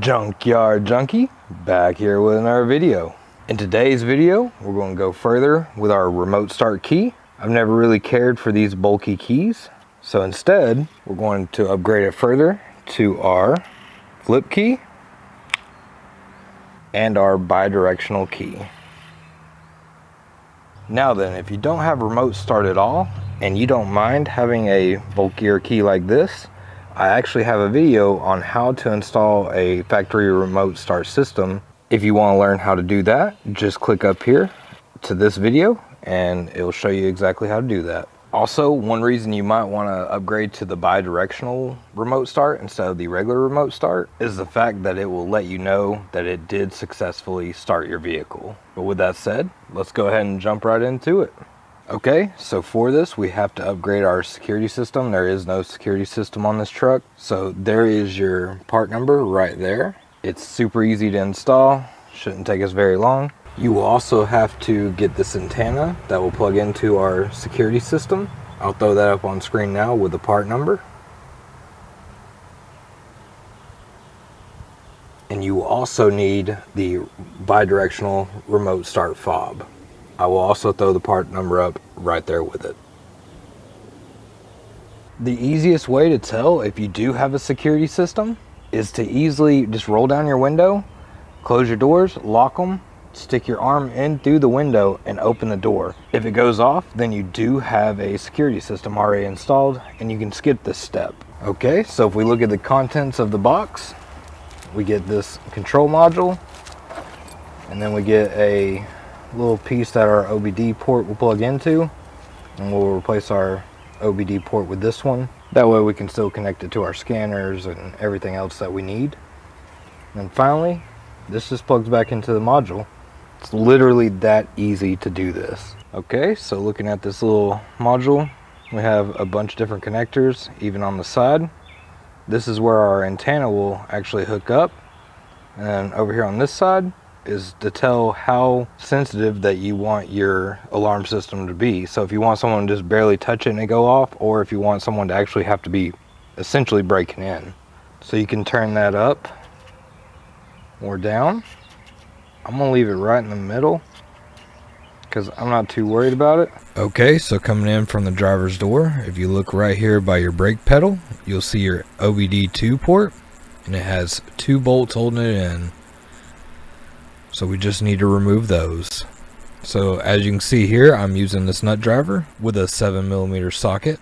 Junkyard Junkie, back here with another video. In today's video, we're going to go further with our remote start key. I've never really cared for these bulky keys, so instead, we're going to upgrade it further to our flip key and our bi-directional key. Now then, if you don't have remote start at all, and you don't mind having a bulkier key like this, I actually have a video on how to install a factory remote start system. If you want to learn how to do that, just click up here to this video and it'll show you exactly how to do that. Also, one reason you might want to upgrade to the bi-directional remote start instead of the regular remote start is the fact that it will let you know that it did successfully start your vehicle. But with that said, let's go ahead and jump right into it. Okay, so for this we have to upgrade our security system. There is no security system on this truck, so there is your part number right there. It's super easy to install, shouldn't take us very long. You will also have to get this antenna that will plug into our security system. I'll throw that up on screen now with the part number. And you will also need the bi-directional remote start fob. I will also throw the part number up right there with it. The easiest way to tell if you do have a security system is to easily just roll down your window, close your doors, lock them, stick your arm in through the window and open the door. If it goes off, then you do have a security system already installed and you can skip this step. Okay, so if we look at the contents of the box, we get this control module, and then we get a little piece that our OBD port will plug into, and we'll replace our OBD port with this one. That way we can still connect it to our scanners and everything else that we need. And finally, this just plugs back into the module. It's literally that easy to do this. Okay, so looking at this little module, we have a bunch of different connectors, even on the side. This is where our antenna will actually hook up. And then over here on this side is to tell how sensitive that you want your alarm system to be. So if you want someone to just barely touch it and it go off, or if you want someone to actually have to be essentially breaking in. So you can turn that up or down. I'm gonna leave it right in the middle because I'm not too worried about it. Okay, so coming in from the driver's door, if you look right here by your brake pedal, you'll see your OBD2 port, and it has 2 bolts holding it in. So we just need to remove those. So as you can see here, I'm using this nut driver with a 7mm socket.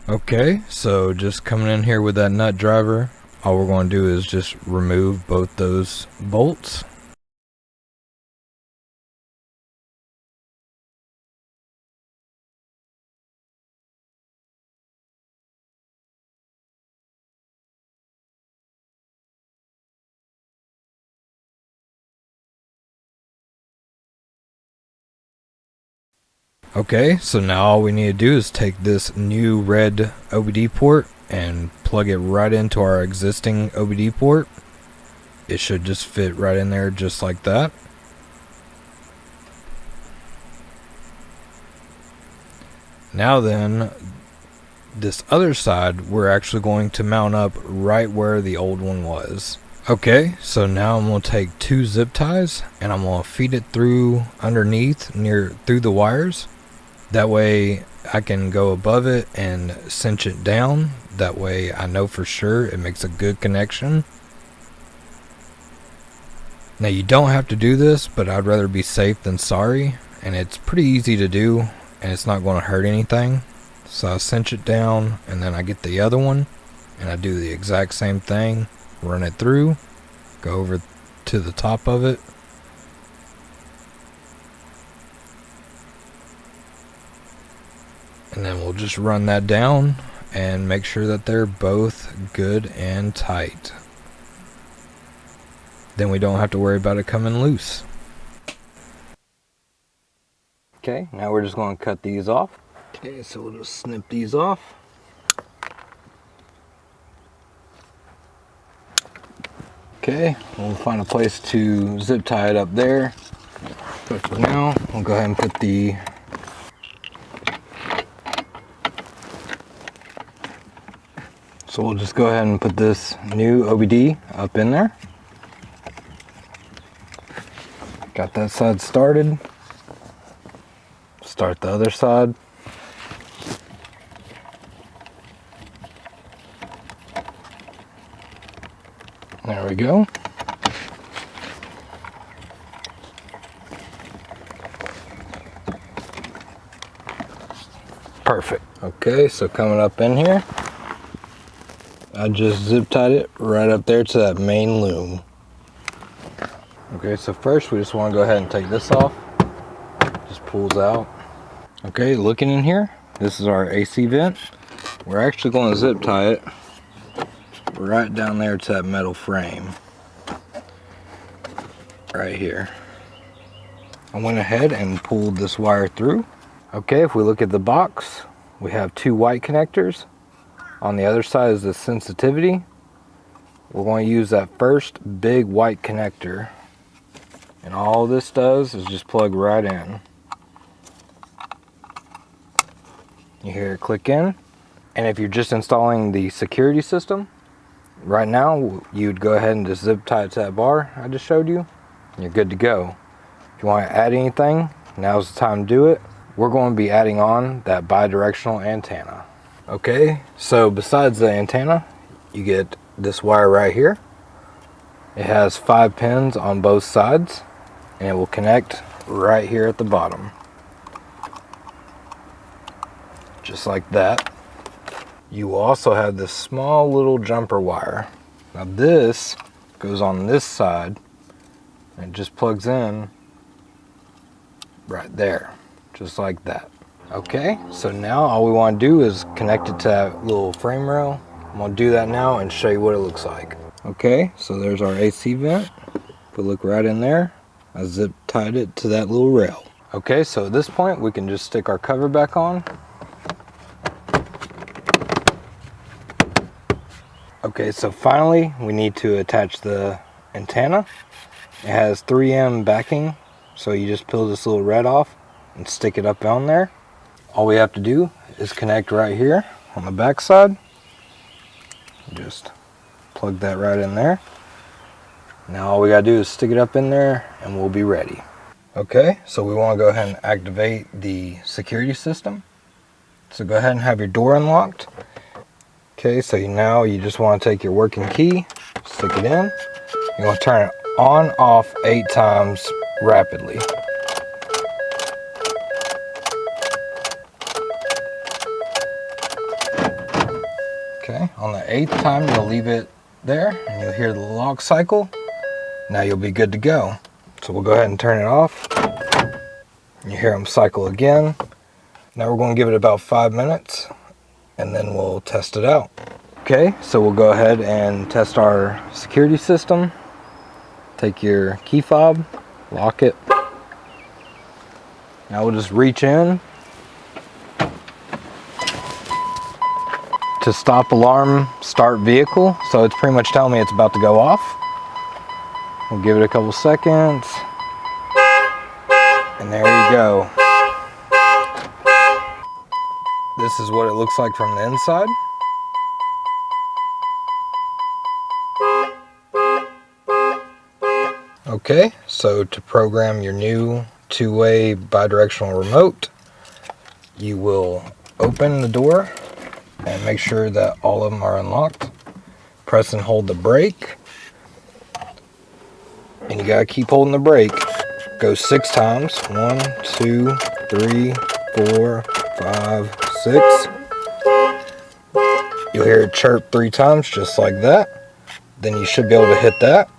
Okay, so just coming in here with that nut driver, all we're going to do is just remove both those bolts. Okay, so now all we need to do is take this new red OBD port and plug it right into our existing OBD port. It should just fit right in there just like that. Now then, this other side we're actually going to mount up right where the old one was. Okay, so now I'm going to take 2 zip ties and I'm going to feed it through underneath through the wires. That way I can go above it and cinch it down. That way I know for sure it makes a good connection. Now you don't have to do this, but I'd rather be safe than sorry. And it's pretty easy to do and it's not going to hurt anything. So I cinch it down and then I get the other one and I do the exact same thing. Run it through, go over to the top of it. And then we'll just run that down and make sure that they're both good and tight. Then we don't have to worry about it coming loose. Okay, now we're just going to cut these off. Okay, so we'll just snip these off. Okay, we'll find a place to zip tie it up there. But for now, we'll go ahead and put the So we'll just go ahead and put this new OBD up in there. Got that side started. Start the other side. There we go. Perfect. Okay, so coming up in here, I just zip tied it right up there to that main loom. Okay, so first we just want to go ahead and take this off. Just pulls out. Okay, looking in here, this is our AC vent. We're actually going to zip tie it right down there to that metal frame. Right here. I went ahead and pulled this wire through. Okay, if we look at the box, we have two white connectors. On the other side is the sensitivity. We're going to use that first big white connector. And all this does is just plug right in. You hear it click in. And if you're just installing the security system, right now you'd go ahead and just zip tie it to that bar I just showed you. And you're good to go. If you want to add anything, now's the time to do it. We're going to be adding on that bi-directional antenna. Okay, so besides the antenna, you get this wire right here. It has 5 pins on both sides, and it will connect right here at the bottom. Just like that. You will also have this small little jumper wire. Now this goes on this side, and it just plugs in right there, just like that. Okay, so now all we want to do is connect it to that little frame rail. I'm going to do that now and show you what it looks like. Okay, so there's our AC vent. If we look right in there, I zip tied it to that little rail. Okay, so at this point we can just stick our cover back on. Okay, so finally we need to attach the antenna. It has 3M backing, so you just peel this little red off and stick it up on there. All we have to do is connect right here on the back side. Just plug that right in there. Now all we gotta do is stick it up in there and we'll be ready. Okay, so we want to go ahead and activate the security system. So go ahead and have your door unlocked. Okay, so now you just want to take your working key, stick it in. You want to turn it on, off 8 times rapidly. Okay, on the 8th time you'll leave it there and you'll hear the lock cycle. Now you'll be good to go. So we'll go ahead and turn it off. You hear them cycle again. Now we're going to give it about 5 minutes and then we'll test it out. Okay, so we'll go ahead and test our security system. Take your key fob, lock it. Now we'll just reach in to stop alarm, start vehicle. So it's pretty much telling me it's about to go off. We'll give it a couple seconds. And there you go. This is what it looks like from the inside. Okay, so to program your new two-way bi-directional remote, you will open the door and make sure that all of them are unlocked. Press and hold the brake. And you gotta keep holding the brake. Go 6 times. 1, 2, 3, 4, 5, 6. You'll hear it chirp 3 times, just like that. Then you should be able to hit that,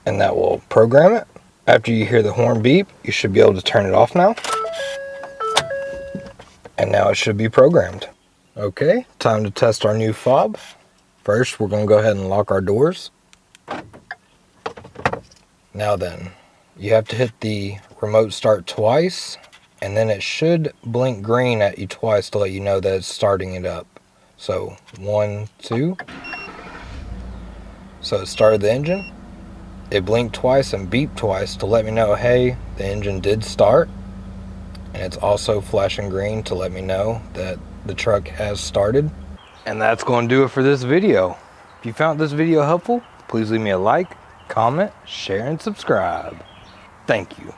and that will program it. After you hear the horn beep, you should be able to turn it off now. And now it should be programmed. Okay, time to test our new fob. First, we're going to go ahead and lock our doors. Now then, you have to hit the remote start twice, and then it should blink green at you twice to let you know that it's starting it up. So 1, 2. So it started the engine. It blinked twice and beeped twice to let me know, hey, the engine did start. And it's also flashing green to let me know that the truck has started. And that's going to do it for this video. If you found this video helpful, please leave me a like, comment, share, and subscribe. Thank you.